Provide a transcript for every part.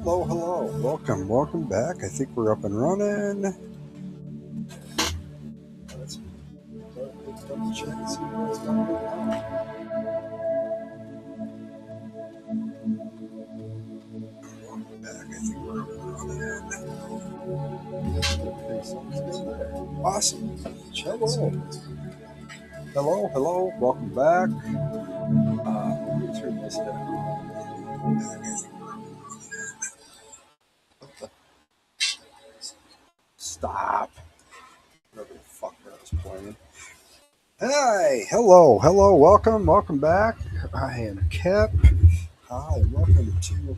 Hello, hello. Welcome back. I think we're up and running. Let's double check and see what's going on. Welcome back. I think we're up and running. Awesome. Hello. Welcome back. Let me turn this down. Stop. Whatever the fuck that was playing. Hi, hello, welcome back. I am Kep. Hi, welcome to my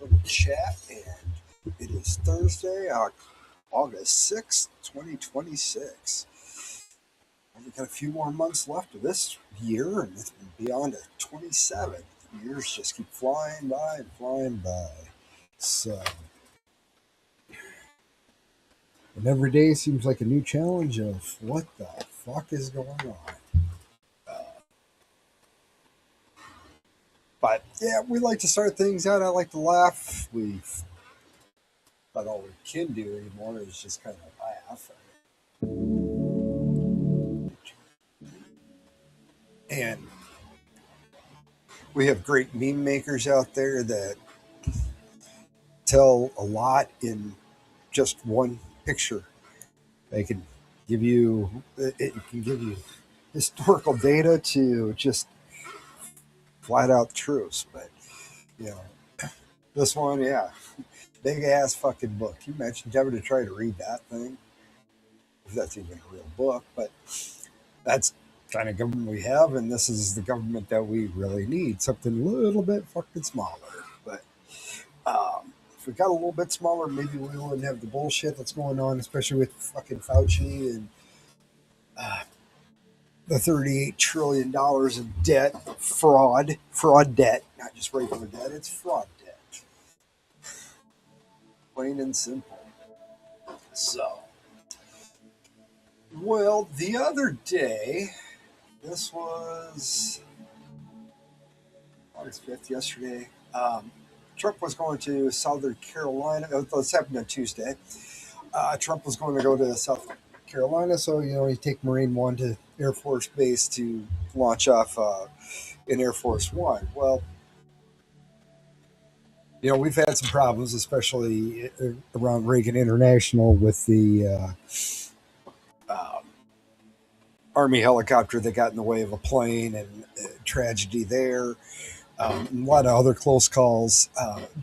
little chat, and it is Thursday, August 6th, 2026. We've got a few more months left of this year, and it's beyond 27. The years just keep flying by and flying by. So, and every day seems like a new challenge of what the fuck is going on. But yeah, we like to start things out. I like to laugh. But all we can do anymore is just kind of laugh. And we have great meme makers out there that tell a lot in just one picture. They can give you historical data to just flat out truths. But you know, this one, yeah, big ass fucking book. You mentioned having to try to read that thing, if that's even a real book. But that's kind of government we have, and this is the government that we really need. Something a little bit fucking smaller. But if we got a little bit smaller, maybe we wouldn't have the bullshit that's going on, especially with fucking Fauci and the $38 trillion of debt, fraud debt, not just regular debt, it's fraud debt. Plain and simple. So, well, the other day, this was August 5th, yesterday, Trump was going to Southern Carolina. This happened on Tuesday. Trump was going to go to South Carolina, so he'd take Marine One to Air Force Base to launch off in Air Force One. Well, we've had some problems, especially around Reagan International, with the Army helicopter that got in the way of a plane, and tragedy there. A lot of other close calls,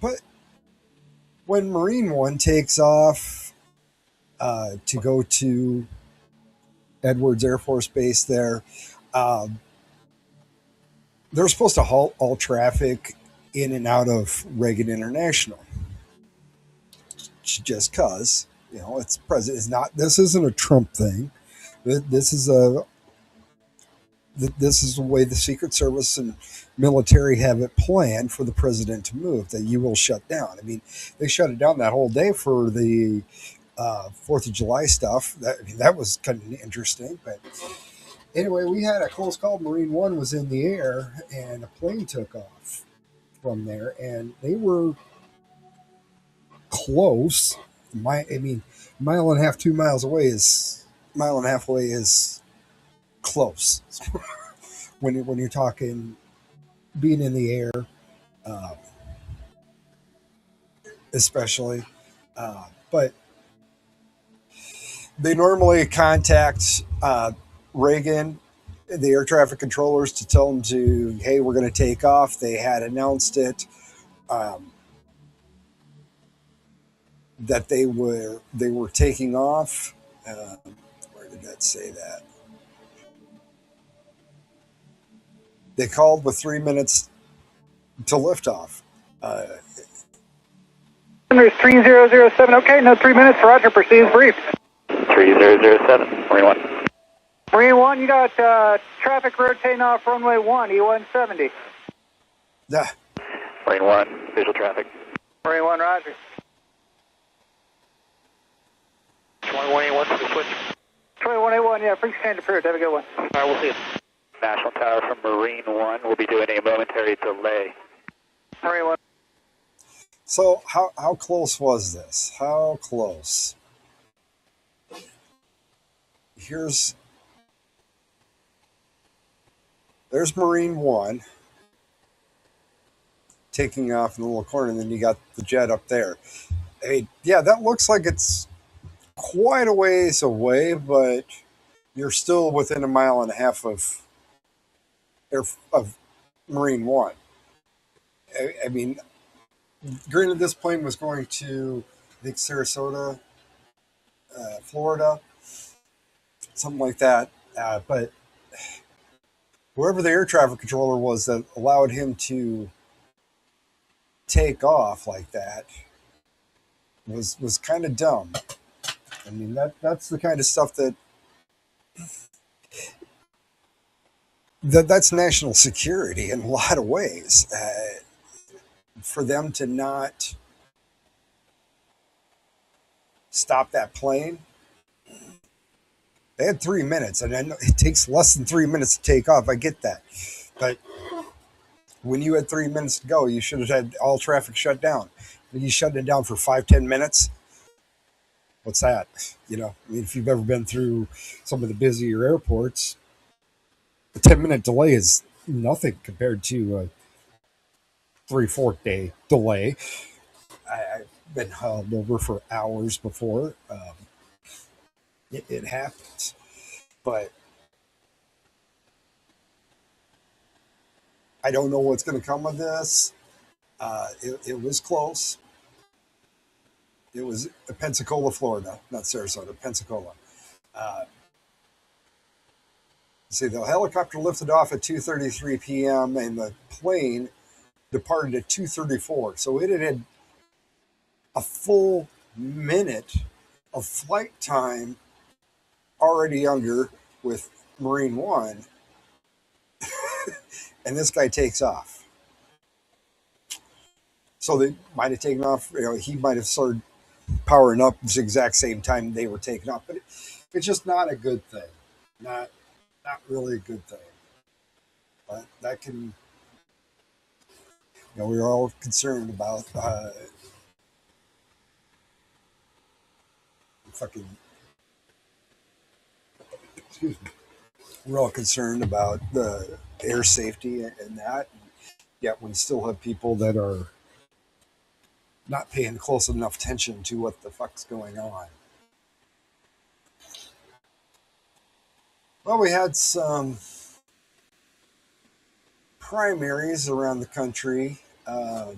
but when Marine One takes off to go to Edwards Air Force Base there, they're supposed to halt all traffic in and out of Reagan International. Just cause, it's president. It's not. This isn't a Trump thing. This is the way the Secret Service and military have it planned for the president to move, that you will shut down. I mean, they shut it down that whole day for the 4th of July stuff. That was kind of interesting. But anyway, we had a close call. Marine One was in the air, and a plane took off from there, and they were close. Mile and a half, 2 miles away is close. when you're talking being in the air, especially, but they normally contact Reagan, the air traffic controllers, to tell them hey, we're going to take off. They had announced it. That they were taking off. Where did that say that? They called with 3 minutes to liftoff. There's 3007. Okay, no 3 minutes. Roger. Proceed brief. 3007. Marine One. Marine One, you got traffic rotating off runway 1, E170. Yeah. Marine One. Visual traffic. Marine One, Roger. 2181 for the switch. 2181, yeah, free stand approved. Have a good one. All right, we'll see you. National Tower from Marine One. We'll be doing a momentary delay. Marine One. So how close was this? How close? There's Marine One taking off in the little corner, and then you got the jet up there. Hey, yeah, that looks like it's quite a ways away, but you're still within a mile and a half of of Marine One. I mean, granted, this plane was going to, I think, Sarasota, Florida, something like that. But whoever the air traffic controller was that allowed him to take off like that was kind of dumb. I mean, that's the kind of stuff that's national security in a lot of ways. For them to not stop that plane, they had 3 minutes, and I know it takes less than 3 minutes to take off. I get that, but when you had 3 minutes to go, you should have had all traffic shut down. When you shut it down for 5-10 minutes, what's that? You know, I mean, if you've ever been through some of the busier airports, a 10-minute delay is nothing compared to a 3-4 day delay. I've been hauled over for hours before. It happens, but I don't know what's going to come of this. It was close. It was Pensacola, Florida, not Sarasota, Pensacola. Uh, See, the helicopter lifted off at 2:33 p.m. and the plane departed at 2:34. So it had a full minute of flight time already under with Marine One, and this guy takes off. So they might have taken off. You know, he might have started powering up at the exact same time they were taking off, but it's just not a good thing. Not really a good thing. But that can, we're all concerned about fucking. Excuse me. We're all concerned about the air safety and that. Yet we still have people that are not paying close enough attention to what the fuck's going on. Well, we had some primaries around the country. I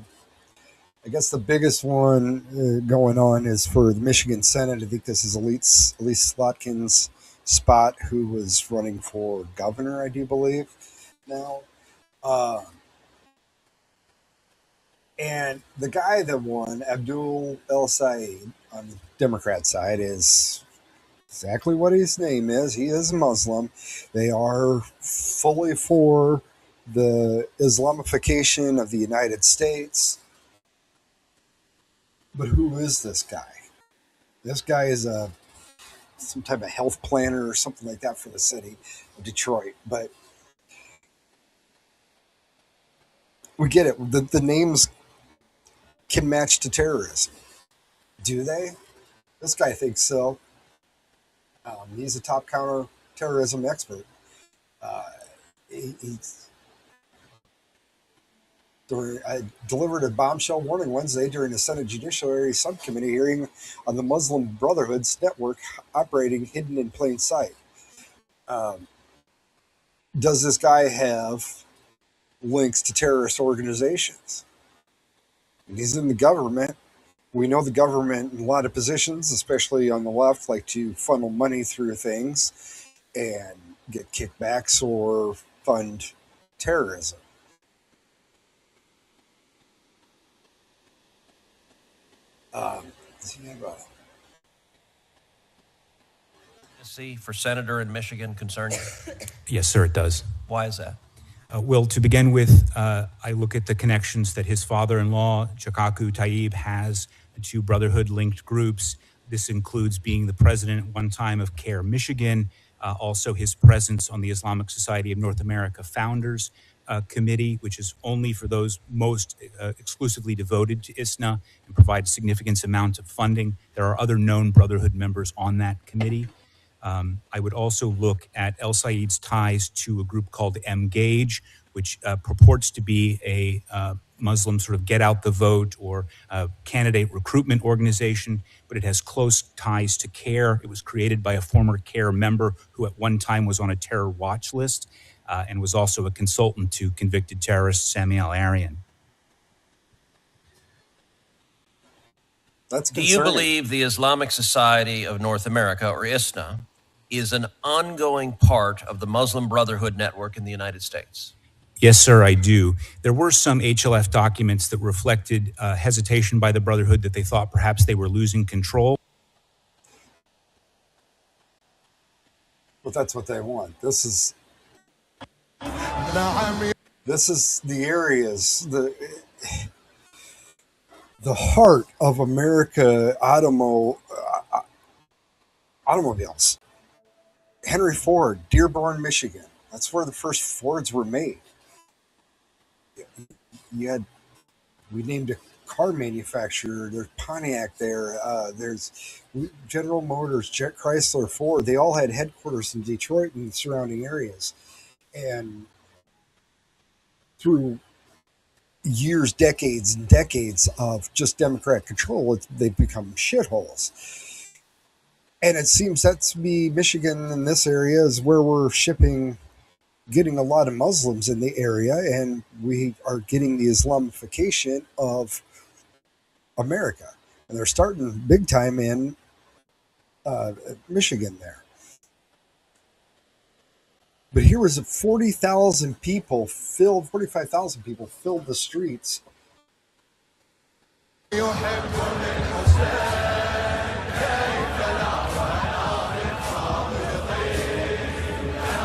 guess the biggest one going on is for the Michigan Senate. I think this is Elise Slotkin's spot, who was running for governor, I do believe, now. And the guy that won, Abdul El Sayed, on the Democrat side, is exactly what his name is. He is a Muslim. They are fully for the Islamification of the United States. But who is this guy? This guy is some type of health planner or something like that for the city of Detroit. But we get it. The names can match to terrorism. Do they? This guy thinks so. He's a top counter-terrorism expert. He's delivered a bombshell warning Wednesday during the Senate Judiciary Subcommittee hearing on the Muslim Brotherhood's network operating hidden in plain sight. Does this guy have links to terrorist organizations? And he's in the government. We know the government in a lot of positions, especially on the left, like to funnel money through things and get kickbacks or fund terrorism. Does he have a for senator in Michigan concern you? Yes, sir, it does. Why is that? Well, to begin with, I look at the connections that his father-in-law, Chakaku Tayyib, has to Brotherhood-linked groups. This includes being the president at one time of CARE Michigan, also his presence on the Islamic Society of North America Founders. committee, which is only for those most exclusively devoted to ISNA and provides significant amounts of funding. There are other known Brotherhood members on that committee. I would also look at El Said's ties to a group called Mgage, which purports to be a Muslim sort of get out the vote or candidate recruitment organization, but it has close ties to CARE. It was created by a former CARE member who at one time was on a terror watch list and was also a consultant to convicted terrorist Samuel Arian. That's Do concerning. you believe the Islamic Society of North America, or ISNA, is an ongoing part of the Muslim Brotherhood network in the United States? Yes, sir, I do. There were some HLF documents that reflected hesitation by the Brotherhood that they thought perhaps they were losing control. But that's what they want. This is the areas, the heart of America automobiles. Henry Ford, Dearborn, Michigan. That's where the first Fords were made. We named a car manufacturer. There's Pontiac there. There's General Motors, Jet Chrysler, Ford. They all had headquarters in Detroit and the surrounding areas. And through years, decades, and decades of just Democrat control, they've become shitholes. And it seems that's Michigan in this area is where we're getting a lot of Muslims in the area, and we are getting the Islamification of America. And they're starting big time in Michigan there. But here was 45,000 people filled the streets.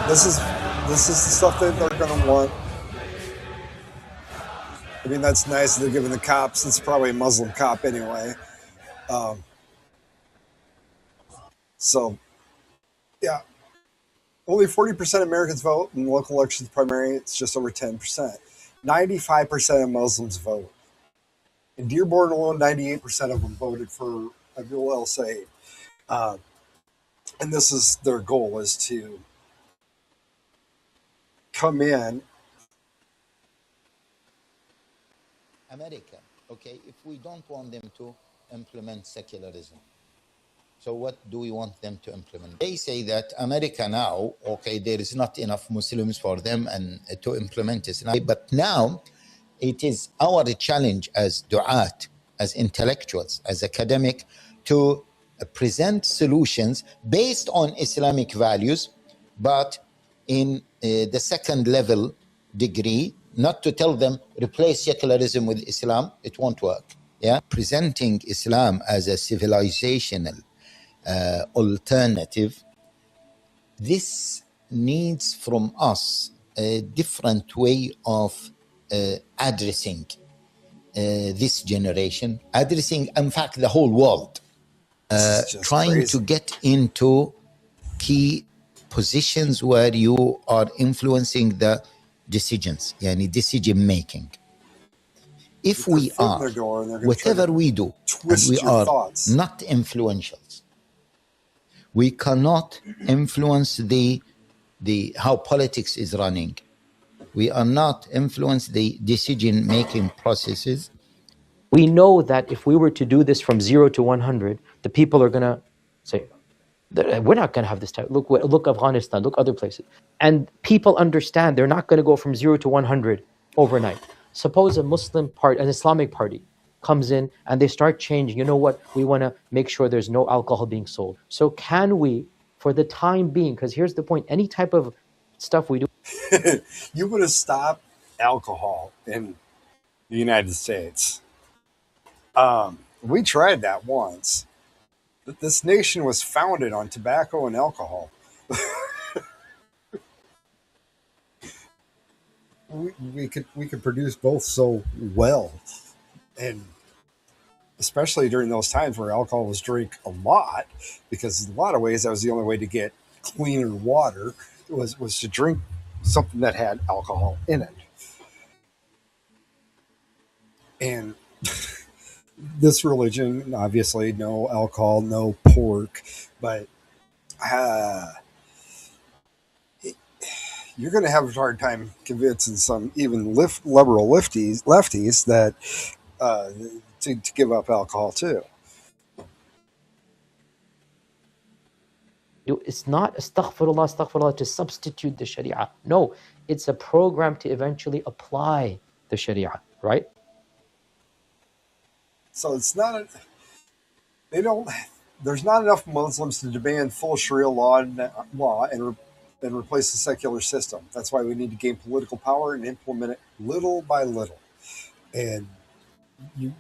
This is the stuff that they're going to want. I mean, that's nice. They're giving the cops. It's probably a Muslim cop anyway. So, yeah. Only 40% of Americans vote in local elections primary. It's just over 10%. 95% of Muslims vote. In Dearborn alone, 98% of them voted for Abdul El Said. And this is their goal, is to come in. America, okay, if we don't want them to implement secularism, so what do we want them to implement? They say that America now, okay, there is not enough Muslims for them and to implement Islam. But now it is our challenge as du'at, as intellectuals, as academic, to present solutions based on Islamic values, but in the second level degree, not to tell them replace secularism with Islam. It won't work. Yeah, presenting Islam as a civilizational alternative, this needs from us a different way of addressing this generation, addressing, in fact, the whole world, trying crazy. to get into key positions where you are influencing the decisions, yani decision making. If we are, whatever we do, and we are not influentials, we cannot influence the how politics is running. We are not influence the decision-making processes. We know that if we were to do this from 0 to 100, the people are going to say, we're not going to have this type. Look Afghanistan, look other places. And people understand they're not going to go from 0 to 100 overnight. Suppose a Muslim party, an Islamic party, comes in and they start changing. You know what? We want to make sure there's no alcohol being sold. So can we, for the time being, because here's the point, any type of stuff we do. You would have stopped alcohol in the United States. We tried that once. But this nation was founded on tobacco and alcohol. we could produce both so well, and especially during those times where alcohol was drank a lot, because in a lot of ways that was the only way to get cleaner water was to drink something that had alcohol in it. And this religion, obviously, no alcohol, no pork, but uh, you're going to have a hard time convincing some even liberal lefties that uh, to give up alcohol too. It's not astaghfirullah to substitute the Sharia. No, it's a program to eventually apply the Sharia, right? So it's not. They don't. There's not enough Muslims to demand full Sharia law and replace the secular system. That's why we need to gain political power and implement it little by little. And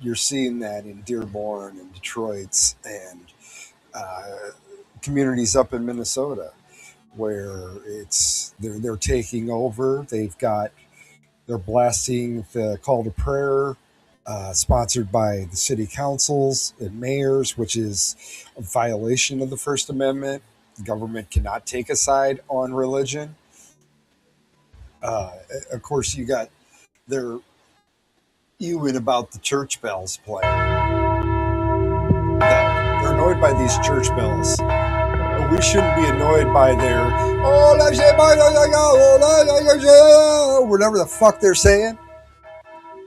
you're seeing that in Dearborn and Detroit and uh, communities up in Minnesota where they're taking over. They're blasting the call to prayer, sponsored by the city councils and mayors, which is a violation of the First Amendment. The government cannot take a side on religion. Uh, of course, you got they're even about the church bells playing. They're annoyed by these church bells, but we shouldn't be annoyed by their whatever the fuck they're saying.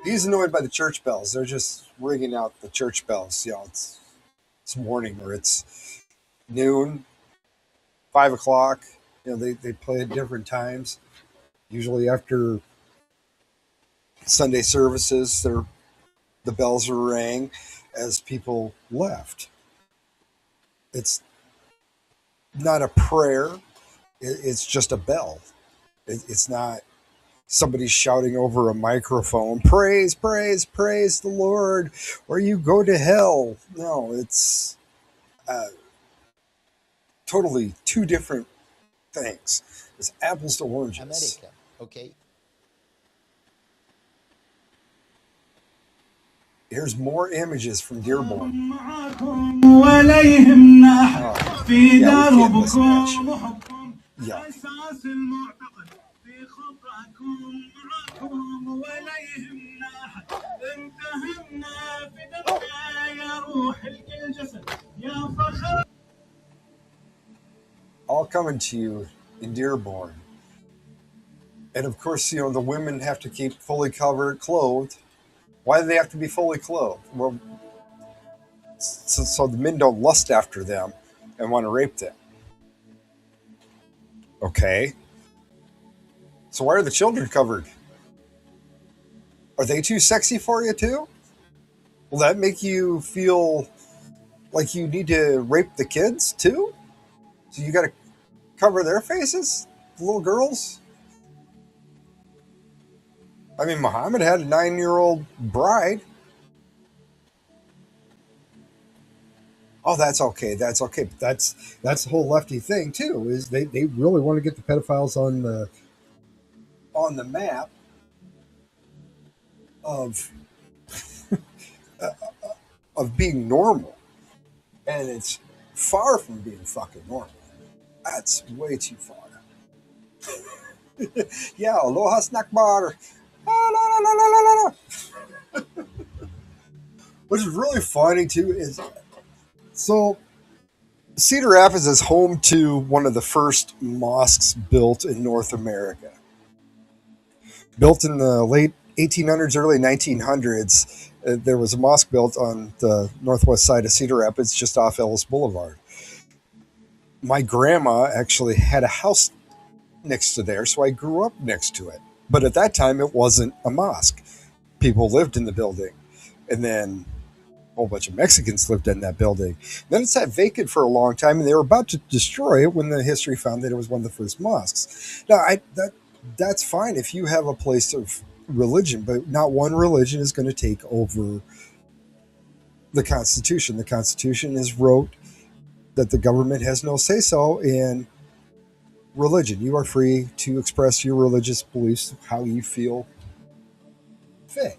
He's annoyed by the church bells. They're just ringing out the church bells. It's morning or it's noon, 5 o'clock. They play at different times. Usually after Sunday services, the bells are rang as people left. It's not a prayer. It's just a bell. It's not somebody shouting over a microphone, praise, praise, praise the Lord, or you go to hell. No, it's totally two different things. It's apples to oranges. America, okay? Here's more images from Dearborn. ولا يهمنا في Yeah, we can't listen to that دربكم shit. وحبكم Yeah. أساس المعتقد في خطاكم معكم ولا يهمنا انتهمنا في دمنا يا روح الجسد يا فخر. All coming to you in Dearborn. And of course, the women have to keep fully clothed. Why do they have to be fully clothed? Well, so the men don't lust after them and want to rape them. Okay. So why are the children covered? Are they too sexy for you too? Will that make you feel like you need to rape the kids too? So you got to cover their faces, the little girls? I mean, Muhammad had a 9-year-old bride. Oh, that's okay. That's okay. But that's the whole lefty thing too. Is they really want to get the pedophiles on the map of of being normal, and it's far from being fucking normal. That's way too far. Yeah, aloha snack bar. Ah, la, la, la, la, la, la. What's really funny too is so Cedar Rapids is home to one of the first mosques built in North America. Built in the late 1800s, early 1900s, there was a mosque built on the northwest side of Cedar Rapids, just off Ellis Boulevard. My grandma actually had a house next to there, so I grew up next to it. But at that time, it wasn't a mosque. People lived in the building, and then a whole bunch of Mexicans lived in that building. Then it sat vacant for a long time, and they were about to destroy it when the history found that it was one of the first mosques. Now, that's fine if you have a place of religion, but not one religion is going to take over the Constitution. The Constitution is wrote that the government has no say-so in religion. You are free to express your religious beliefs how you feel fit.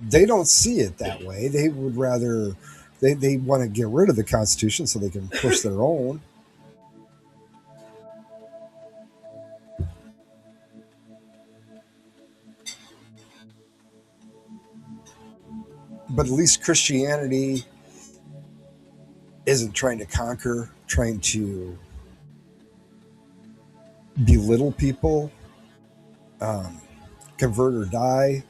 They don't see it that way. They would rather they want to get rid of the Constitution so they can push their own. But at least Christianity isn't trying to conquer, trying to belittle people, convert or die.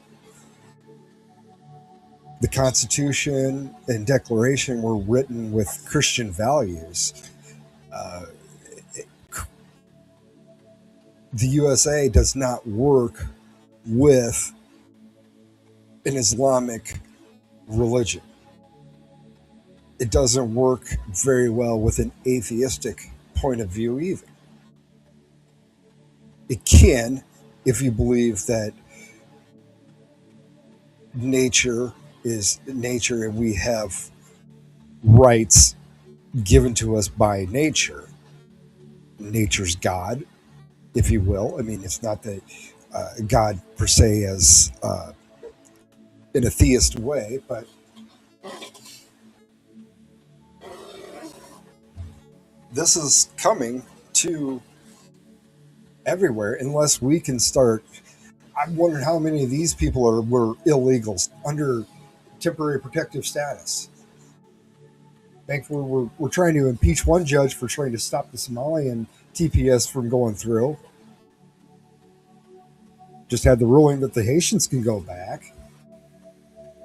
The Constitution and Declaration were written with Christian values. The USA does not work with an Islamic religion. It doesn't work very well with an atheistic point of view either. It can, if you believe that nature is nature and we have rights given to us by nature. Nature's God, if you will. I mean, it's not that God per se as in a theist way, but this is coming to everywhere unless we can start. I'm wondering how many of these people were illegals under temporary protective status. Thankfully, we're trying to impeach one judge for trying to stop the Somalian TPS from going through. Just had the ruling that the Haitians can go back.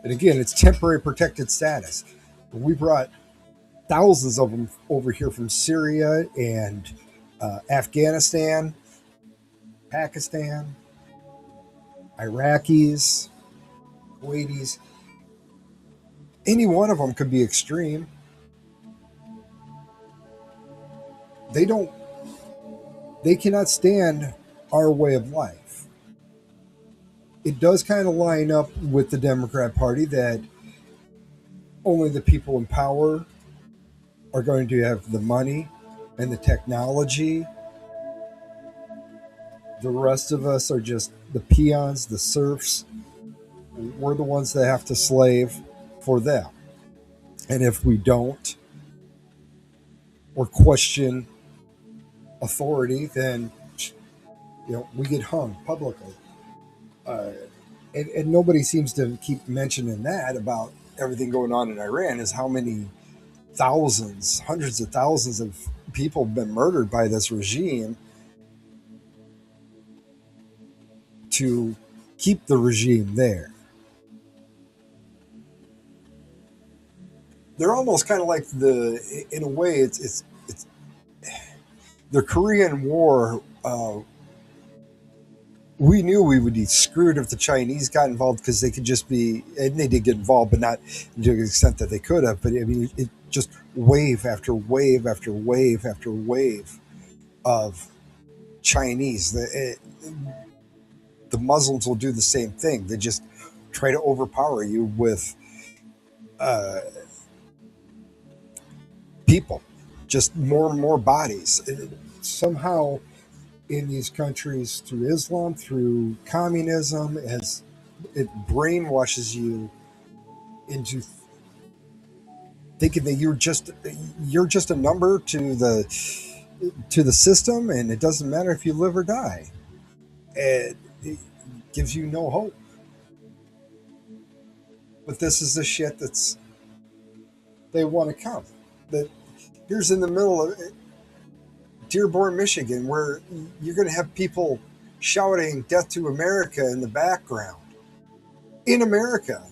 And again, it's temporary protected status. We brought thousands of them over here from Syria and Afghanistan, Pakistan, Iraqis, Kuwaitis. Any one of them could be extreme. They cannot stand our way of life. It does kind of line up with the Democrat Party that only the people in power are going to have the money and the technology. The rest of us are just the peons, the serfs. We're the ones that have to slave for them. And if we don't or question authority, then we get hung publicly. And nobody seems to keep mentioning that about everything going on in Iran is how many thousands, hundreds of thousands of people have been murdered by this regime to keep the regime there. They're almost kind of like in a way, it's the Korean War. We knew we would be screwed if the Chinese got involved because they could just be, and they did get involved, but not to the extent that they could have. But I mean, it just wave after wave after wave after wave of Chinese. The Muslims will do the same thing. They just try to overpower you with people, just more and more bodies. Somehow in these countries, through Islam, through communism, as it brainwashes you into thinking that you're just a number to the system, and it doesn't matter if you live or die. It gives you no hope. But this is the shit they want to come. That here's in the middle of Dearborn, Michigan, where you're going to have people shouting "Death to America" in the background. In America.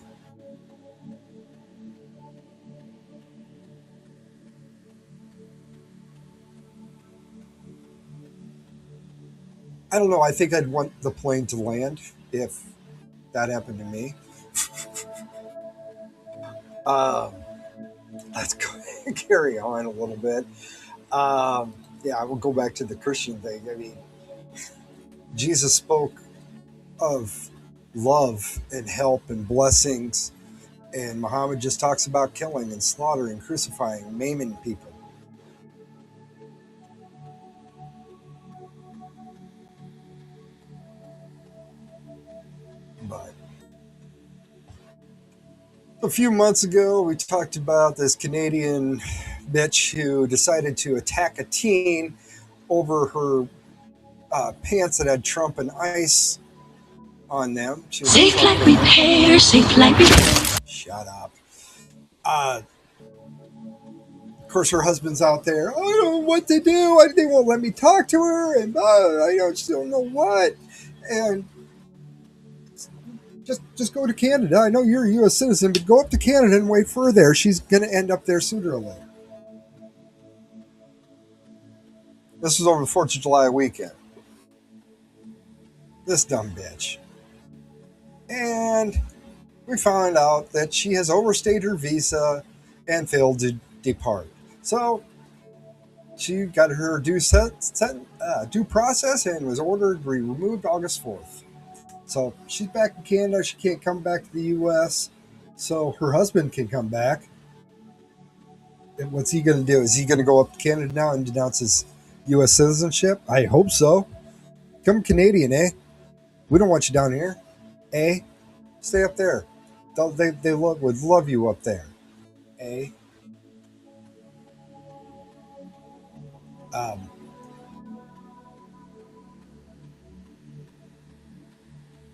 I don't know. I think I'd want the plane to land if that happened to me. Let's carry on a little bit. Yeah, I will go back to the Christian thing. I mean, Jesus spoke of love and help and blessings, and Muhammad just talks about killing and slaughtering, crucifying, maiming people. But a few months ago, we talked about this Canadian bitch who decided to attack a teen over her pants that had Trump and ICE on them. Safe like repair, safe like repair. Shut up. Of course, her husband's out there. I don't know what to do. They won't let me talk to her, and I just don't know what. And just go to Canada. I know you're a U.S. citizen, but go up to Canada and wait for her there. She's going to end up there sooner or later. This was over the 4th of July weekend. This dumb bitch. And we found out that she has overstayed her visa and failed to depart. So she got her due process and was ordered to be removed August 4th. So she's back in Canada. She can't come back to the U.S. So her husband can come back. And what's he going to do? Is he going to go up to Canada now and denounce his U.S. citizenship? I hope so. Come Canadian, eh? We don't want you down here, eh? Stay up there. They would love you up there, eh?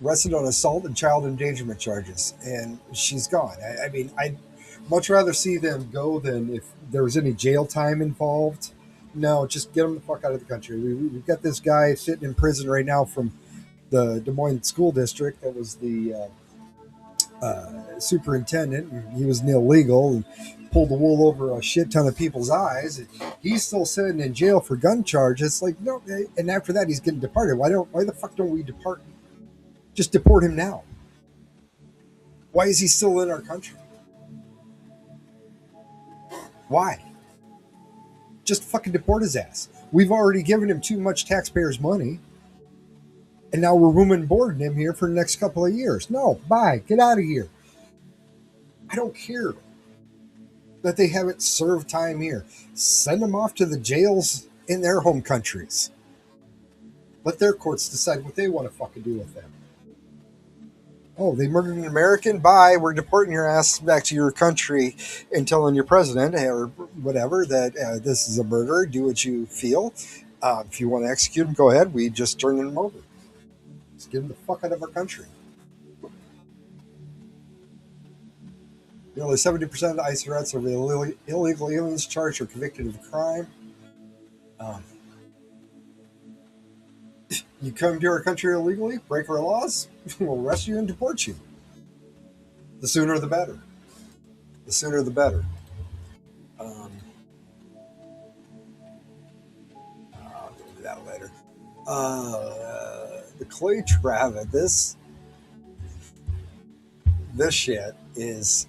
Arrested on assault and child endangerment charges, and she's gone. I mean, I'd much rather see them go than if there was any jail time involved. No, just get them the fuck out of the country. We've got this guy sitting in prison right now from the Des Moines School District that was the superintendent. And he was illegal and pulled the wool over a shit ton of people's eyes. And he's still sitting in jail for gun charges. Like, no, and after that, he's getting departed. Why the fuck don't we depart? Just deport him now. Why is he still in our country? Why? Just fucking deport his ass. We've already given him too much taxpayers' money, and now we're room and boarding him here for the next couple of years. No, bye. Get out of here. I don't care that they haven't served time here. Send them off to the jails in their home countries. Let their courts decide what they want to fucking do with them. Oh, they murdered an American? Bye. We're deporting your ass back to your country and telling your president or whatever that this is a murder. Do what you feel. If you want to execute him, go ahead. We just turn him over. Just get him the fuck out of our country. Nearly 70% of the ICE arrests are illegal aliens charged or convicted of a crime. You come to our country illegally, break our laws, we'll arrest you and deport you. The sooner the better. The sooner the better. I'll do that later. The Clay Travis, this shit is...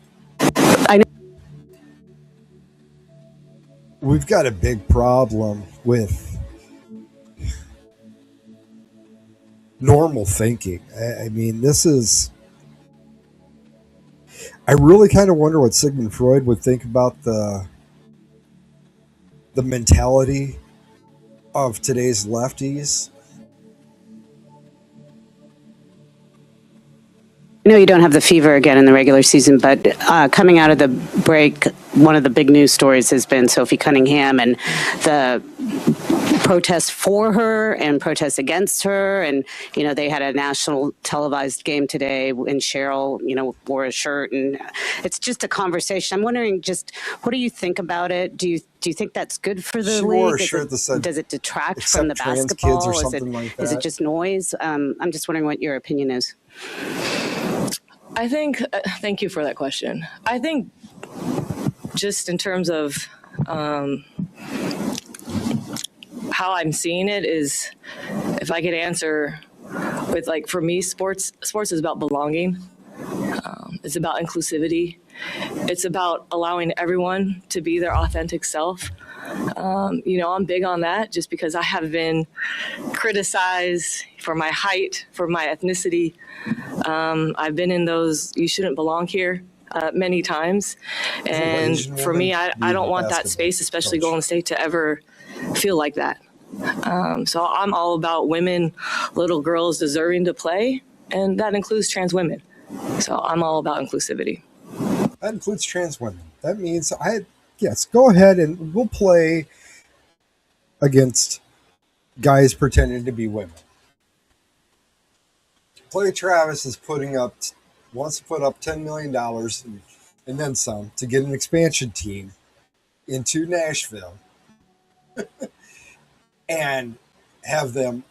We've got a big problem with normal thinking. I mean, this is... I really kind of wonder what Sigmund Freud would think about the mentality of today's lefties. I know you don't have the fever again in the regular season, but coming out of the break, one of the big news stories has been Sophie Cunningham and the protests for her and protests against her. And, you know, they had a national televised game today and Cheryl, you know, wore a shirt, and it's just a conversation. I'm wondering just, what do you think about it? Do you think that's good for the She league? wore a shirt that said, does it detract "Accept from the trans basketball? kids" or something like that. Is it just noise? I'm just wondering what your opinion is. I think, thank you for that question. I think just in terms of how I'm seeing it is, if I could answer with, like, for me, sports is about belonging. It's about inclusivity. It's about allowing everyone to be their authentic self. You know, I'm big on that just because I have been criticized for my height, for my ethnicity. I've been in those "you shouldn't belong here" many times. And for me, I don't want that space, especially Golden State, to ever feel like that. So I'm all about women, little girls deserving to play, and that includes trans women. So I'm all about inclusivity. That includes trans women. That means yes, go ahead and we'll play against guys pretending to be women. Clay Travis is putting up wants to put up $10 million and then some to get an expansion team into Nashville and have them,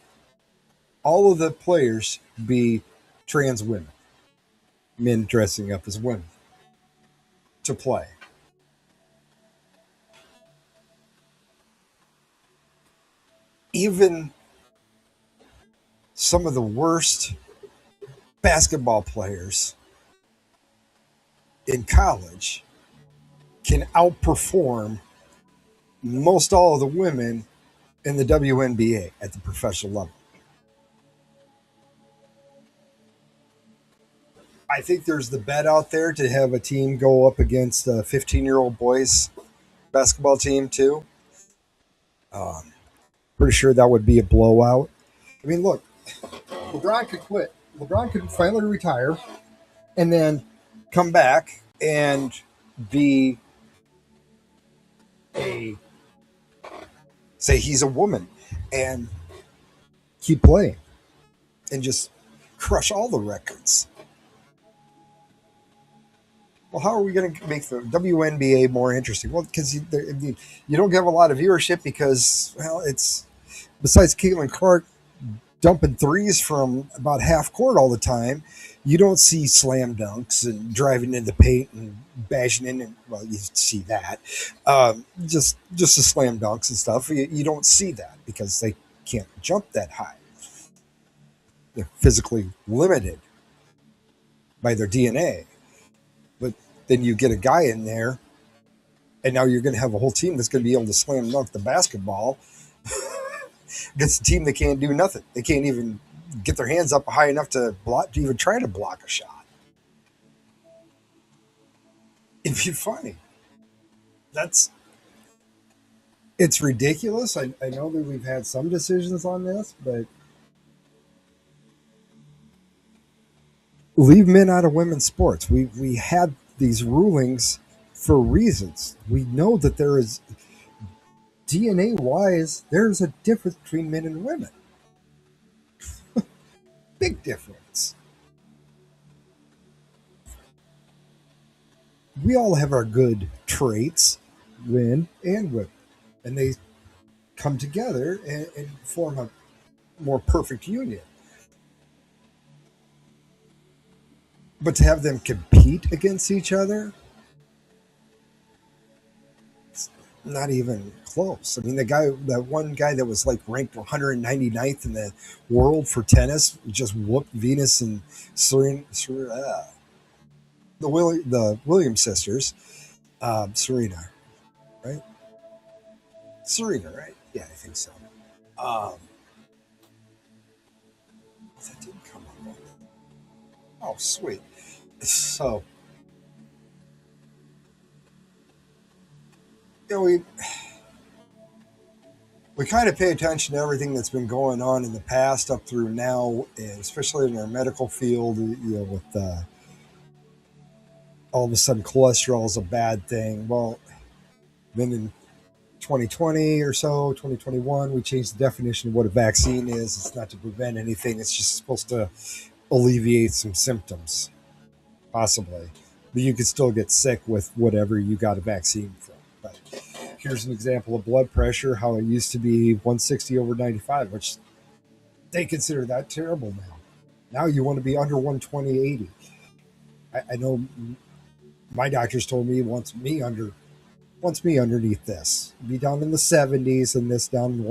all of the players, be trans women, men dressing up as women to play. Even some of the worst basketball players in college can outperform most all of the women in the WNBA at the professional level. I think there's the bet out there to have a team go up against a 15-year-old boys basketball team too. Pretty sure that would be a blowout. I mean, look, LeBron could quit. LeBron could finally retire and then come back and be say he's a woman and keep playing and just crush all the records. Well, how are we going to make the WNBA more interesting? Well, because you don't have a lot of viewership because, well, it's besides Caitlin Clark dumping threes from about half court all the time, you don't see slam dunks and driving in the paint and bashing in. And, well, you see that. Just the slam dunks and stuff. You don't see that because they can't jump that high. They're physically limited by their DNA. But then you get a guy in there, and now you're going to have a whole team that's going to be able to slam dunk the basketball against a team that can't do nothing. They can't even get their hands up high enough to even try to block a shot. It'd be funny. It's ridiculous. I know that we've had some decisions on this, but leave men out of women's sports. We had these rulings for reasons. We know that there is DNA-wise, there's a difference between men and women. Big difference. We all have our good traits, men and women, and they come together and form a more perfect union. But to have them compete against each other, it's not even close. I mean, that one guy that was like ranked 199th in the world for tennis just whooped Venus and Serena, the Williams sisters, Serena, right? Serena, right? Yeah, I think so. That didn't come up. Oh, sweet. So, we kind of pay attention to everything that's been going on in the past up through now, and especially in our medical field, with all of a sudden cholesterol is a bad thing. Well, then in 2020 or so, 2021, we changed the definition of what a vaccine is. It's not to prevent anything. It's just supposed to alleviate some symptoms, possibly. But you could still get sick with whatever you got a vaccine from. But here's an example of blood pressure, how it used to be 160/95, which they consider that terrible now. Now you want to be under 120/80. I know my doctors told me wants me underneath this. Be down in the 70s and this down in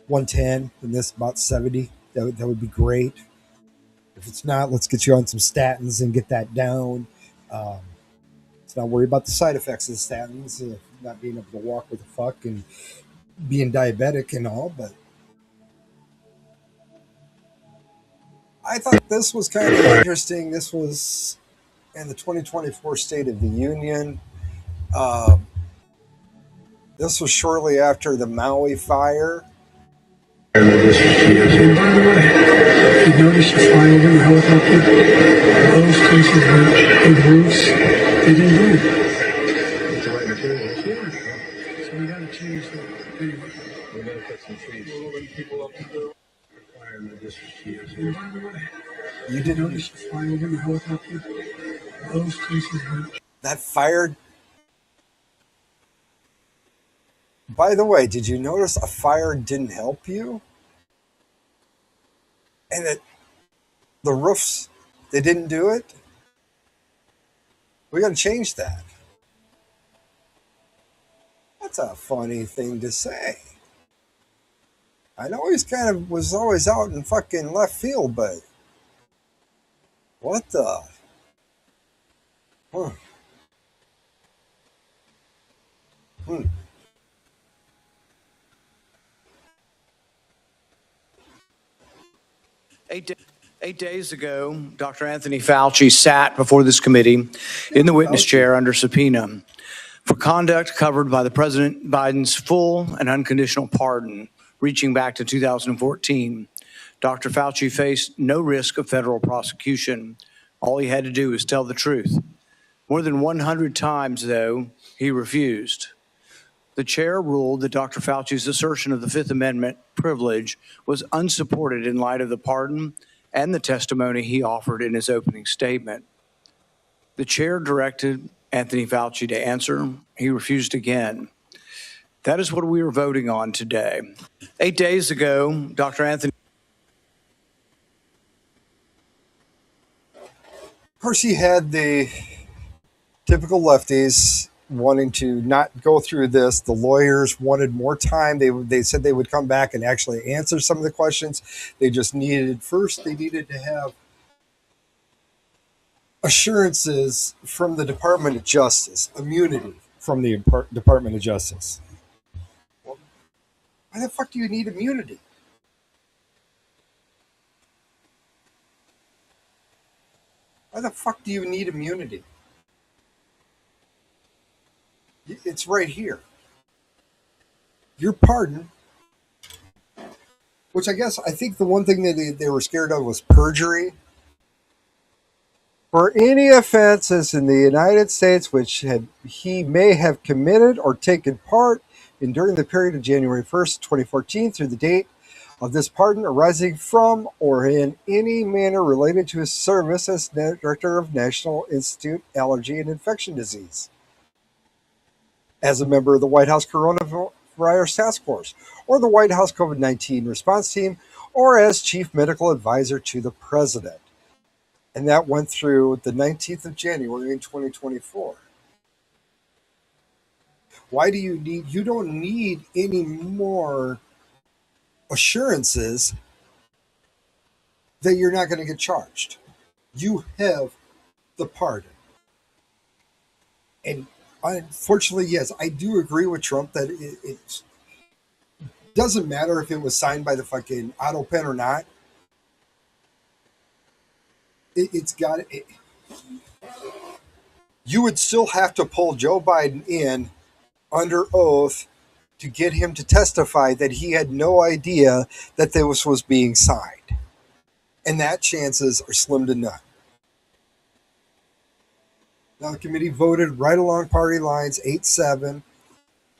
110 and this about 70. That would be great. If it's not, let's get you on some statins and get that down. Let's not worry about the side effects of the statins, not being able to walk with a fuck and being diabetic and all. But I thought this was kind of interesting. This was in the 2024 State of the Union. This was shortly after the Maui fire. You notice you flying in a helicopter? Those places were big roofs. They didn't do it. It's the right materials. Yeah. So we got to change that. Anyway. We got to put some trees. People up to the fire and do this for years. And by the way, You didn't. notice the fire in the helicopter? Those cases hurt. That fire. By the way, did you notice a fire didn't help you? And that the roofs, they didn't do it? We got to change that. That's a funny thing to say. I know he's kind of was always out in fucking left field, but what the? Huh. Hmm. Eight days ago, Dr. Anthony Fauci sat before this committee in the witness chair under subpoena for conduct covered by the President Biden's full and unconditional pardon reaching back to 2014. Dr. Fauci faced no risk of federal prosecution. All he had to do was tell the truth. More than 100 times, though, he refused. The chair ruled that Dr. Fauci's assertion of the Fifth Amendment privilege was unsupported in light of the pardon and the testimony he offered in his opening statement. The chair directed Anthony Fauci to answer. He refused again. That is what we are voting on today. 8 days ago, Dr. Anthony. Of course, he had the typical lefties wanting to not go through this. The lawyers wanted more time. They said they would come back and actually answer some of the questions. They just needed, first, they needed to have assurances from the Department of Justice, immunity from the Department of Justice. Well, why the fuck do you need immunity? Why the fuck do you need immunity? It's right here. Your pardon, which I think the one thing that they were scared of was perjury. For any offenses in the United States which he may have committed or taken part in during the period of January 1st, 2014 through the date of this pardon arising from or in any manner related to his service as Director of National Institute Allergy and Infection Disease, as a member of the White House Coronavirus Task Force, or the White House COVID-19 Response Team, or as Chief Medical Advisor to the President. And that went through the 19th of January in 2024. Why do you don't need any more assurances that you're not going to get charged. You have the pardon. And unfortunately, yes, I do agree with Trump that it doesn't matter if it was signed by the fucking auto pen or not. You would still have to pull Joe Biden in under oath to get him to testify that he had no idea that this was being signed. And that chances are slim to none. Now, the committee voted right along party lines, 8-7.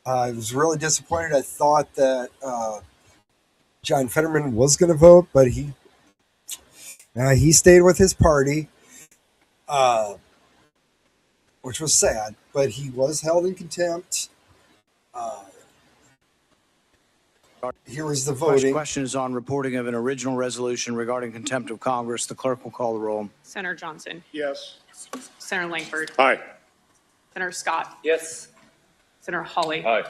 I was really disappointed. I thought that John Fetterman was going to vote, but he stayed with his party, which was sad, but he was held in contempt. Here is the voting. Question is on reporting of an original resolution regarding contempt of Congress. The clerk will call the roll. Senator Johnson. Yes. Senator Langford. Aye. Senator Scott. Yes. Senator Hawley. Aye.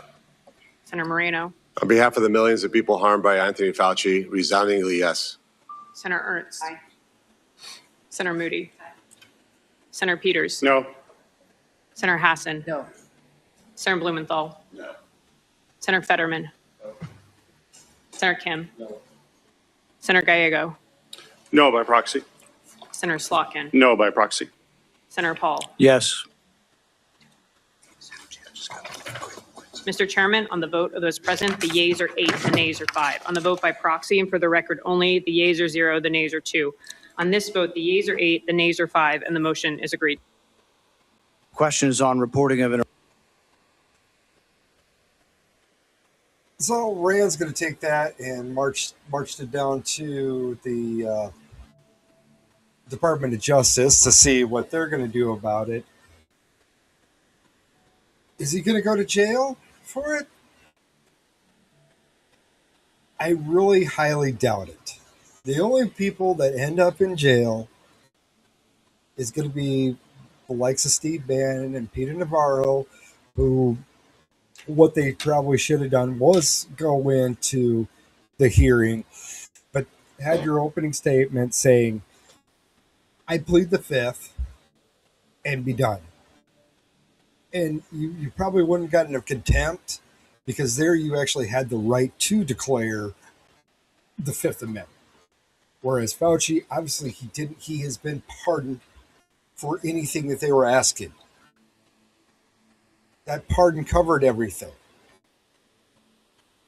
Senator Moreno. On behalf of the millions of people harmed by Anthony Fauci, resoundingly yes. Senator Ernst. Aye. Senator Moody. Aye. Senator Peters. No. Senator Hassan. No. Senator Blumenthal. No. Senator Fetterman. No. Senator Kim. No. Senator Gallego. No by proxy. Senator Slotkin. No by proxy. Senator Paul. Yes. Mr. Chairman, on the vote of those present, the yeas are 8, the nays are 5. On the vote by proxy, and for the record only, the yeas are 0, the nays are 2. On this vote, the yeas are 8, the nays are 5, and the motion is agreed. Question is on reporting of an So Rand's going to take that and marched it down to the Department of Justice to see what they're going to do about it. Is he going to go to jail for it? I really highly doubt it. The only people that end up in jail is going to be the likes of Steve Bannon and Peter Navarro, who what they probably should have done was go into the hearing, but had your opening statement saying, I plead the fifth and be done. And you probably wouldn't have gotten a contempt because there you actually had the right to declare the Fifth Amendment. Whereas Fauci, obviously he didn't. He has been pardoned for anything that they were asking. That pardon covered everything.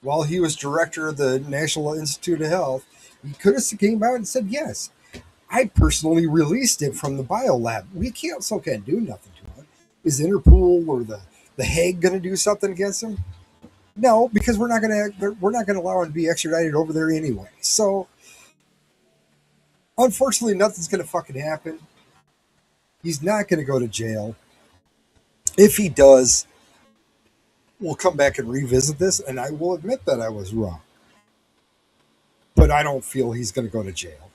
While he was director of the National Institute of Health, he could have came out and said, yes, I personally released it from the biolab. We still can't do nothing to it. Is Interpol or the Hague going to do something against him? No, because we're not going to allow him to be extradited over there anyway. So, unfortunately, nothing's going to fucking happen. He's not going to go to jail. If he does, we'll come back and revisit this, and I will admit that I was wrong. But I don't feel he's going to go to jail.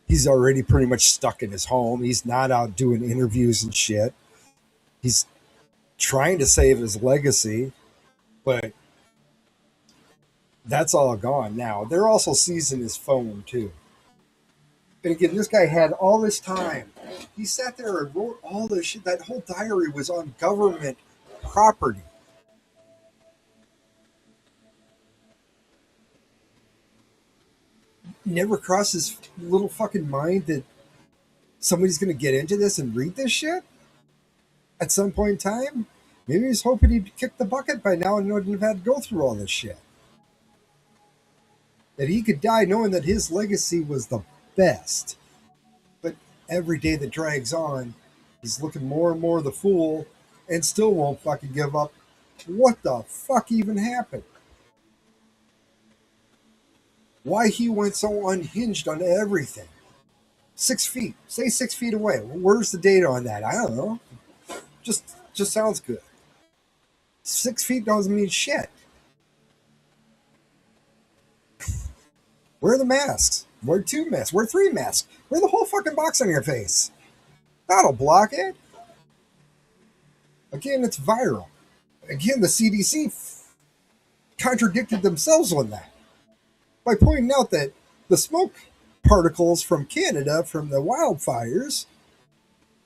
He's already pretty much stuck in his home. He's not out doing interviews and shit. He's trying to save his legacy, but that's all gone now. They're also seizing his phone, too. And again, this guy had all this time. He sat there and wrote all this shit. That whole diary was on government property. Never crossed his little fucking mind that somebody's going to get into this and read this shit at some point in time. Maybe he's hoping he'd kick the bucket by now and wouldn't have had to go through all this shit. That he could die knowing that his legacy was the best. But every day that drags on, he's looking more and more the fool and still won't fucking give up. What the fuck even happened? Why he went so unhinged on everything? 6 feet. Stay 6 feet away. Where's the data on that? I don't know. Just sounds good. 6 feet doesn't mean shit. Wear the masks. Wear 2 masks. Wear 3 masks. Wear the whole fucking box on your face. That'll block it. Again, it's viral. Again, the CDC contradicted themselves on that by pointing out that the smoke particles from Canada from the wildfires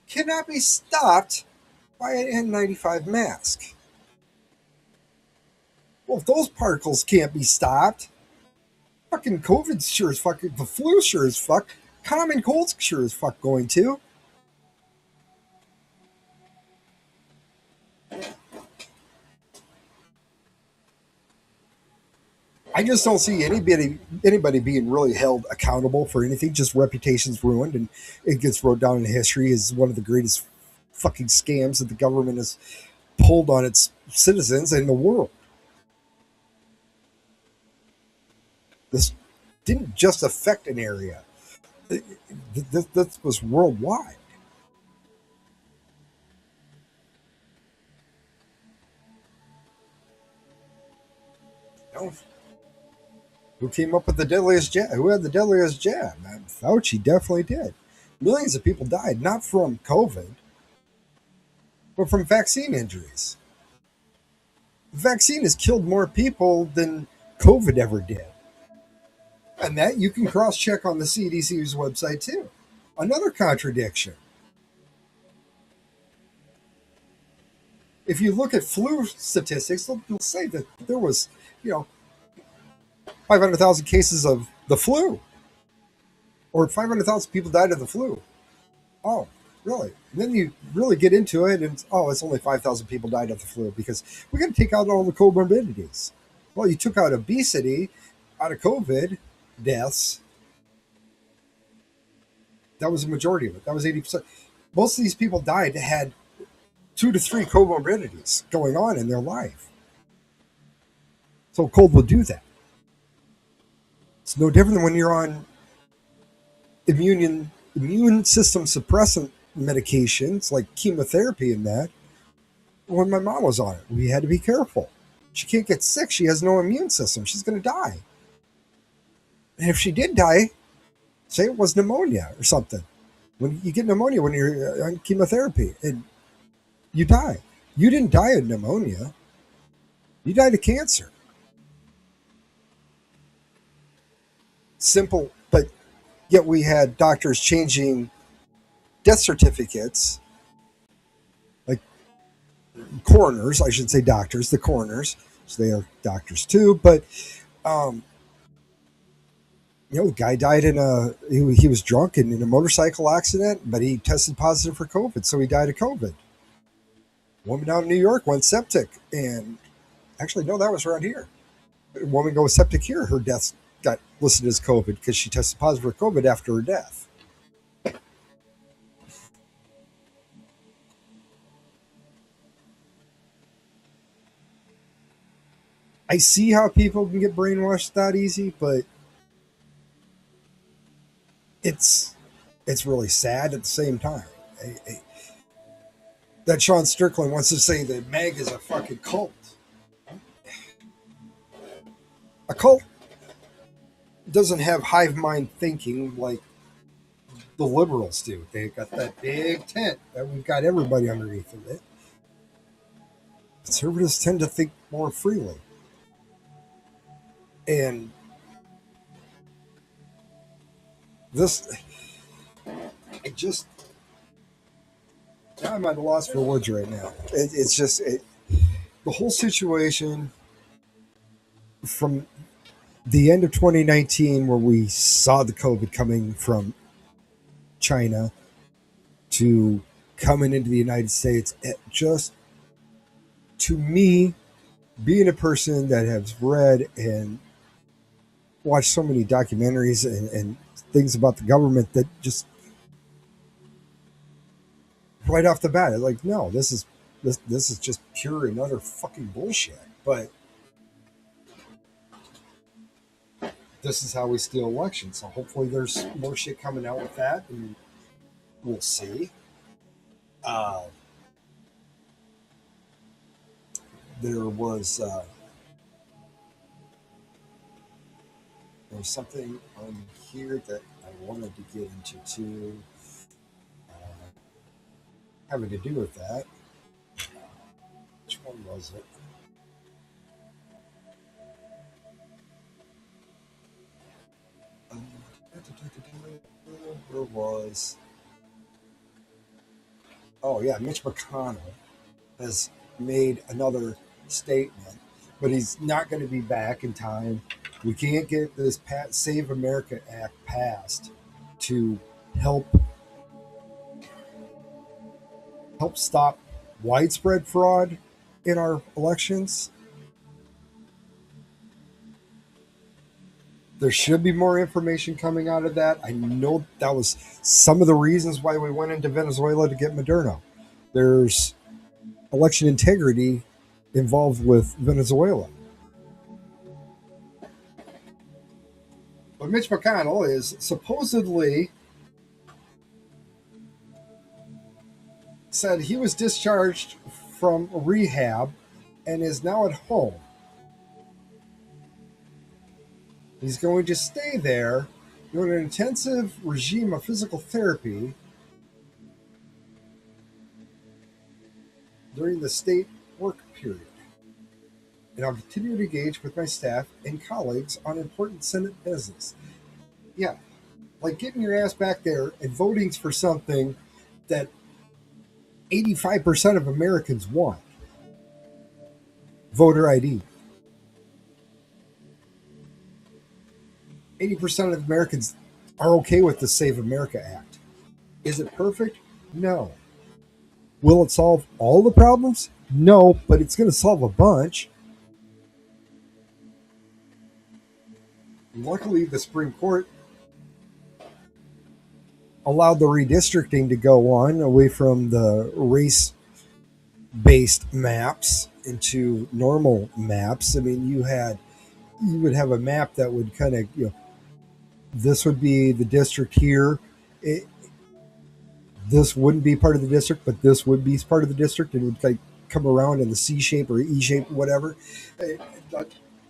cannot be stopped by an N95 mask. Well, if those particles can't be stopped, fucking COVID sure as fuck, the flu sure as fuck, common cold's sure as fuck going to. I just don't see anybody being really held accountable for anything. Just reputation's ruined, and it gets wrote down in history as one of the greatest fucking scams that the government has pulled on its citizens in the world. This didn't just affect an area. This was worldwide. No. Who came up with the deadliest jab? Who had the deadliest jab? Fauci definitely did. Millions of people died, not from COVID, but from vaccine injuries. The vaccine has killed more people than COVID ever did. And that you can cross-check on the CDC's website, too. Another contradiction. If you look at flu statistics, they'll say that there was, 500,000 cases of the flu. Or 500,000 people died of the flu. Oh, really? And then you really get into it, and it's only 5,000 people died of the flu because we got to take out all the comorbidities. Well, you took out obesity out of COVID deaths. That was the majority of it. That was 80%. Most of these people died that had 2 to 3 comorbidities going on in their life. So cold will do that. It's no different than when you're on immune system suppressant medications like chemotherapy and that. When my mom was on it, we had to be careful. She can't get sick. She has no immune system. She's going to die. And if she did die, say it was pneumonia or something. When you get pneumonia when you're on chemotherapy and you die. You didn't die of pneumonia. You died of cancer. Simple, but yet we had doctors changing death certificates, like coroners, I should say doctors, the coroners, so they are doctors too, but the guy died he was drunk and in a motorcycle accident, but he tested positive for COVID, so he died of COVID. A woman down in New York went septic, and actually, no, that was around here. A woman goes septic here, her death got listed as COVID because she tested positive for COVID after her death. I see how people can get brainwashed that easy, but it's really sad at the same time. That Sean Strickland wants to say that MAG is a fucking cult. A cult doesn't have hive mind thinking like the liberals do. They've got that big tent that we've got everybody underneath of it. Conservatives tend to think more freely. And this, I'm at a loss for words right now. It's just the whole situation from the end of 2019, where we saw the COVID coming from China to coming into the United States. It just, to me, being a person that has read and watched so many documentaries and things about the government, that just right off the bat, like, no, this is just pure and utter fucking bullshit. But this is how we steal elections. So hopefully there's more shit coming out with that, and we'll see. There was something on here that I wanted to get into too, having to do with that. Which one was it? There was. Oh yeah, Mitch McConnell has made another statement, but he's not going to be back in time. We can't get this Save America Act passed to help stop widespread fraud in our elections. There should be more information coming out of that. I know that was some of the reasons why we went into Venezuela to get Moderna. There's election integrity involved with Venezuela. But Mitch McConnell is supposedly said he was discharged from rehab and is now at home. He's going to stay there doing an intensive regime of physical therapy during the state work period. And I'll continue to engage with my staff and colleagues on important Senate business. Yeah, like getting your ass back there and voting for something that 85% of Americans want. Voter ID. 80% of Americans are okay with the Save America Act. Is it perfect? No. Will it solve all the problems? No, but it's going to solve a bunch. Luckily, the Supreme Court allowed the redistricting to go on away from the race-based maps into normal maps. I mean, you had you would have a map that would kind of, this would be the district here. This wouldn't be part of the district, but this would be part of the district. It would like come around in the C shape or E shape, whatever,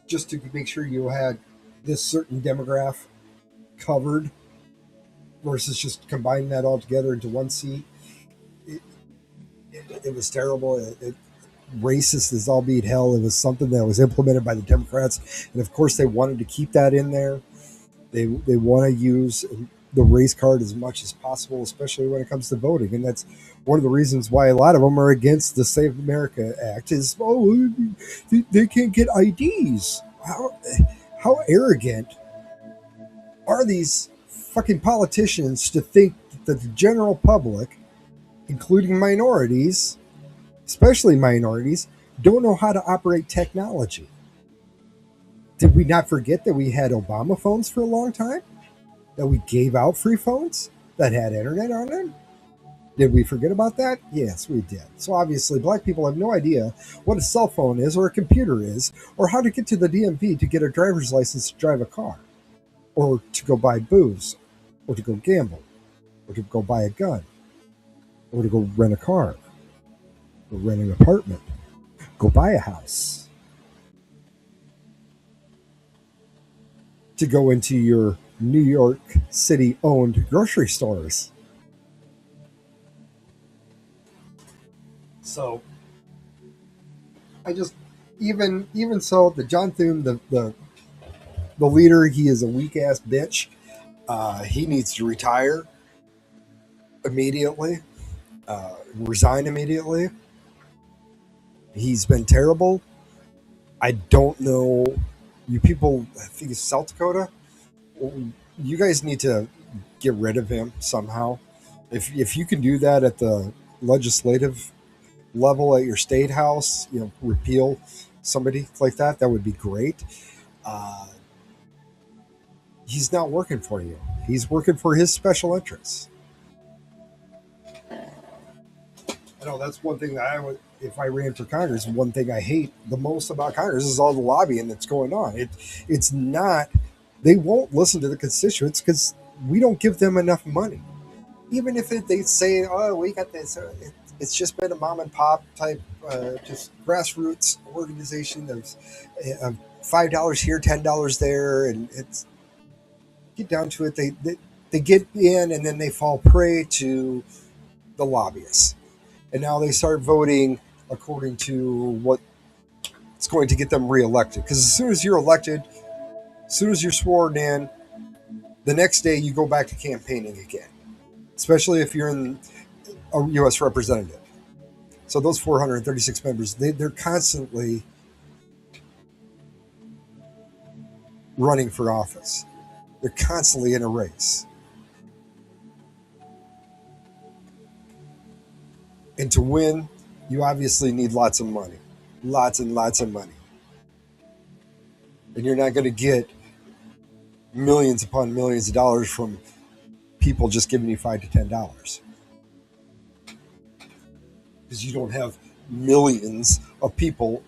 just to make sure you had this certain demographic covered versus just combining that all together into one seat. It was terrible. Racist as all be hell. It was something that was implemented by the Democrats, and of course they wanted to keep that in there. They want to use the race card as much as possible, especially when it comes to voting, and that's one of the reasons why a lot of them are against the Save America Act. Is they can't get IDs. How arrogant are these fucking politicians to think that the general public, including minorities, especially minorities, don't know how to operate technology? Did we not forget that we had Obama phones for a long time? That we gave out free phones that had internet on them? Did we forget about that? Yes, we did. So obviously, black people have no idea what a cell phone is or a computer is, or how to get to the DMV to get a driver's license to drive a car, or to go buy booze, or to go gamble, or to go buy a gun, or to go rent a car, or rent an apartment, go buy a house, to go into your New York City owned grocery stores. So I just, even so, the John Thune, the leader, he is a weak ass bitch. He needs to retire immediately, resign immediately. He's been terrible. I don't know, you people, I think it's South Dakota, you guys need to get rid of him somehow. If you can do that at the legislative level at your state house, repeal somebody like that, that would be great. He's not working for you. He's working for his special interests. I know that's one thing that I would, if I ran for Congress, one thing I hate the most about Congress is all the lobbying that's going on. It's not, they won't listen to the constituents because we don't give them enough money. Even if they say, oh, we got this, it's just been a mom and pop type, just grassroots organization of $5 here, $10 there, and it's, get down to it, they get in and then they fall prey to the lobbyists. And now they start voting according to what's going to get them reelected. Because as soon as you're elected, as soon as you're sworn in, the next day you go back to campaigning again, especially if you're in a U.S. representative. So those 436 members, they're constantly running for office. They're constantly in a race. And to win, you obviously need lots of money. Lots and lots of money. And you're not going to get millions upon millions of dollars from people just giving you $5 to $10. Because you don't have millions of people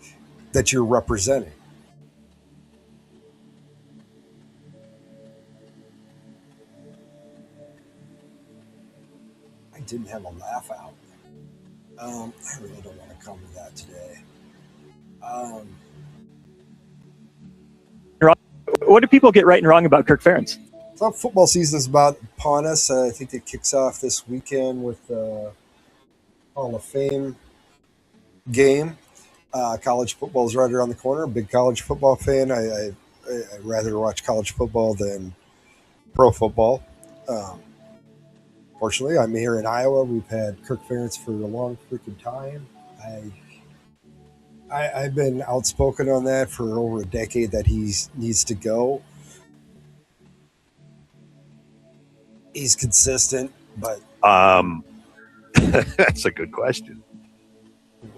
that you're representing. I didn't have a laugh out. I really don't want to come to that today. What do people get right and wrong about Kirk Ferentz? So football season's about upon us. I think it kicks off this weekend with the Hall of Fame game. College football is right around the corner. Big college football fan. I'd rather watch college football than pro football. Fortunately, I'm here in Iowa. We've had Kirk Ferentz for a long freaking time. I've been outspoken on that for over a decade that he needs to go. He's consistent, but that's a good question.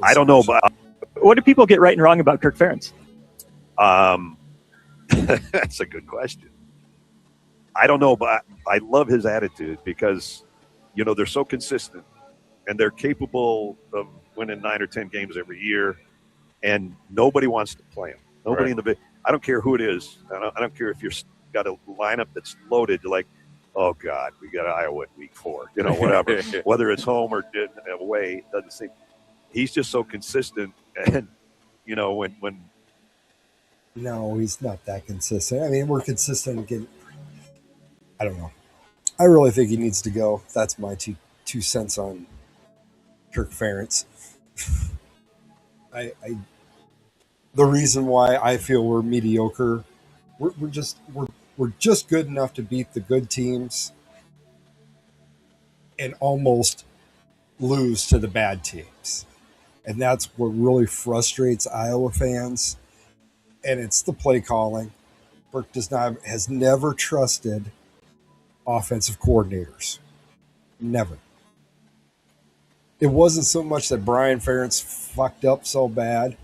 I don't know, but what do people get right and wrong about Kirk Ferentz? That's a good question. I don't know, but I love his attitude because, they're so consistent and they're capable of winning 9 or 10 games every year, and nobody wants to play him. Nobody in the I don't care who it is. I don't care if you've got a lineup that's loaded. Like, oh God, we got Iowa in week 4. You know, whatever. Whether it's home or away, doesn't seem. He's just so consistent, and you know when. No, he's not that consistent. I mean, we're consistent again. I don't know. I really think he needs to go. That's my two cents on Kirk Ferentz. The reason why I feel we're mediocre, we're just good enough to beat the good teams and almost lose to the bad teams. And that's what really frustrates Iowa fans. And it's the play calling. Burke has never trusted offensive coordinators. Never. It wasn't so much that Brian Ferentz fucked up so bad.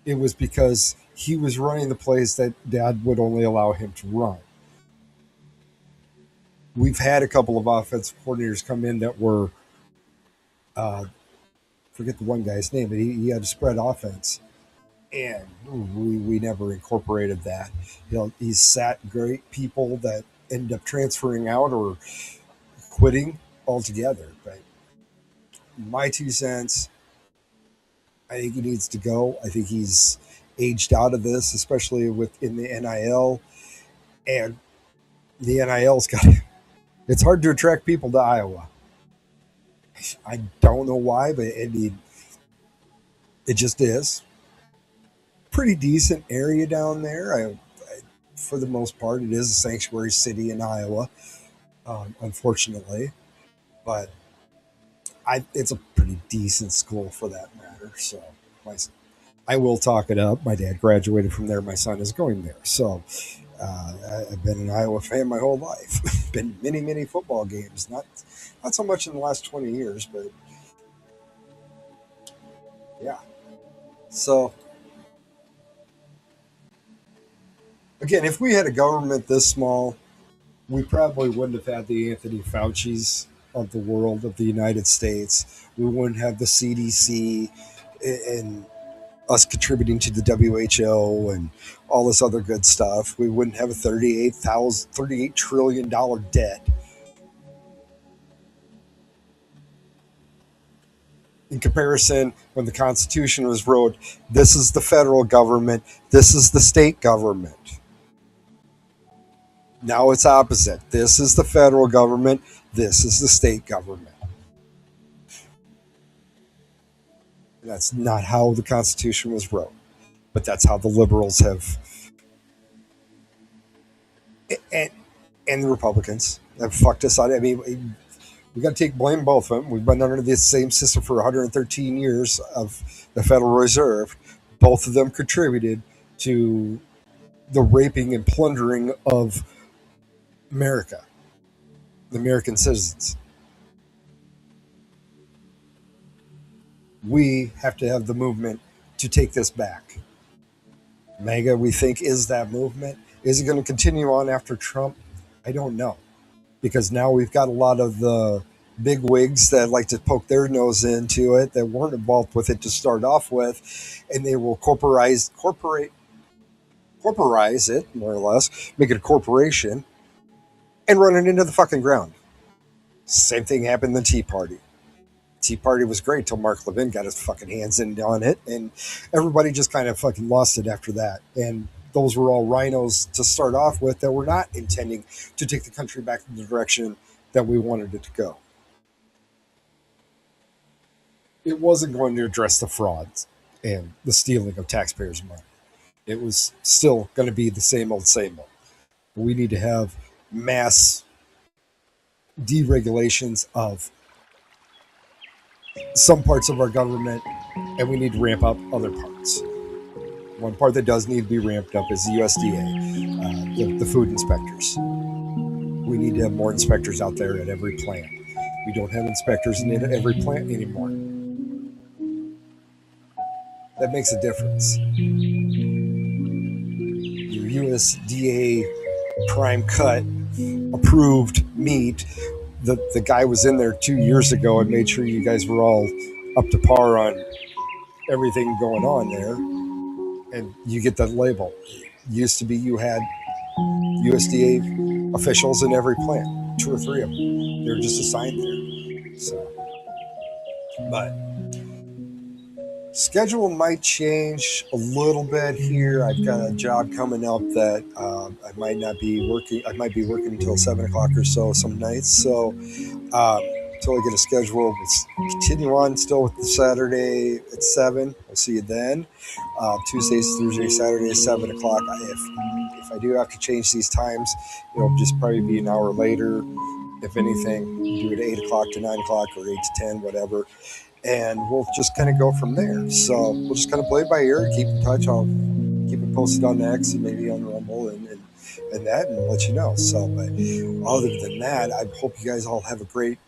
It was because he was running the plays that Dad would only allow him to run. We've had a couple of offensive coordinators come in that were, forget the one guy's name, but he had a spread offense. And we never incorporated that. He's sat great people that end up transferring out or quitting altogether. But my 2 cents, I think he needs to go. I think he's aged out of this, especially in the NIL. And the NIL's it's hard to attract people to Iowa. I don't know why, but it just is. Pretty decent area down there. For the most part, it is a sanctuary city in Iowa, unfortunately. But it's a pretty decent school for that matter. So I will talk it up. My dad graduated from there. My son is going there. So I've been an Iowa fan my whole life. Been many football games. Not so much in the last 20 years, but yeah. So again, if we had a government this small, we probably wouldn't have had the Anthony Fauci's of the world, of the United States. We wouldn't have the CDC and us contributing to the WHO and all this other good stuff. We wouldn't have a $38 trillion debt. In comparison, when the Constitution was wrote, this is the federal government, this is the state government. Now it's opposite. This is the federal government, this is the state government. And that's not how the Constitution was wrote. But that's how the liberals have, and the Republicans have fucked us out. I mean, we got to take blame both of them. We've been under the same system for 113 years of the Federal Reserve. Both of them contributed to the raping and plundering of America, the American citizens. We have to have the movement to take this back. MAGA, we think, is that movement. Is it going to continue on after Trump? I don't know. Because now we've got a lot of the big wigs that like to poke their nose into it, that weren't involved with it to start off with, and they will corporize it, more or less, make it a corporation, and run it into the fucking ground. Same thing happened in the Tea Party. Tea Party was great till Mark Levin got his fucking hands in on it, and everybody just kind of fucking lost it after that. And those were all rhinos to start off with that were not intending to take the country back in the direction that we wanted it to go. It wasn't going to address the frauds and the stealing of taxpayers' money. It was still going to be the same old, same old. We need to have mass deregulations of some parts of our government, and we need to ramp up other parts. One part that does need to be ramped up is the USDA, the food inspectors. We need to have more inspectors out there at every plant. We don't have inspectors in every plant anymore. That makes a difference. Your USDA prime cut approved meat, the guy was in there 2 years ago and made sure you guys were all up to par on everything going on there, and you get that label. used to be you had USDA officials in every plant, 2 or 3 of them. They were just assigned there. So, but schedule might change a little bit here. I've got a job coming up that I might not be working. I might be working until 7 o'clock or so some nights. So until I get a schedule, we'll continue on still with the Saturday at 7. I'll see you then. Tuesdays, Thursdays, Saturdays, 7 o'clock. If I do have to change these times, it'll just probably be an hour later. If anything, do it 8 o'clock to 9 o'clock or 8 to 10, whatever. And we'll just kind of go from there. So we'll just kind of play it by ear, keep in touch. I'll keep it posted on X and maybe on Rumble and that, and let you know. So, but other than that, I hope you guys all have a great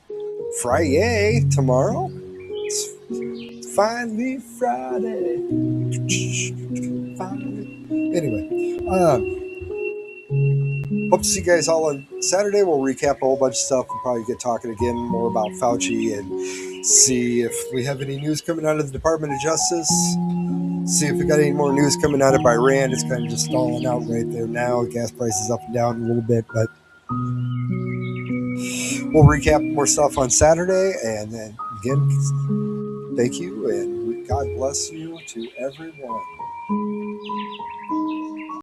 Friday tomorrow. It's finally Friday. Finally. Anyway, hope to see you guys all on Saturday. We'll recap a whole bunch of stuff. We'll probably get talking again more about Fauci and see if we have any news coming out of the Department of Justice. See if we got any more news coming out of Iran. It's kind of just stalling out right there now. Gas prices up and down a little bit, but we'll recap more stuff on Saturday. And then again, thank you and God bless you to everyone.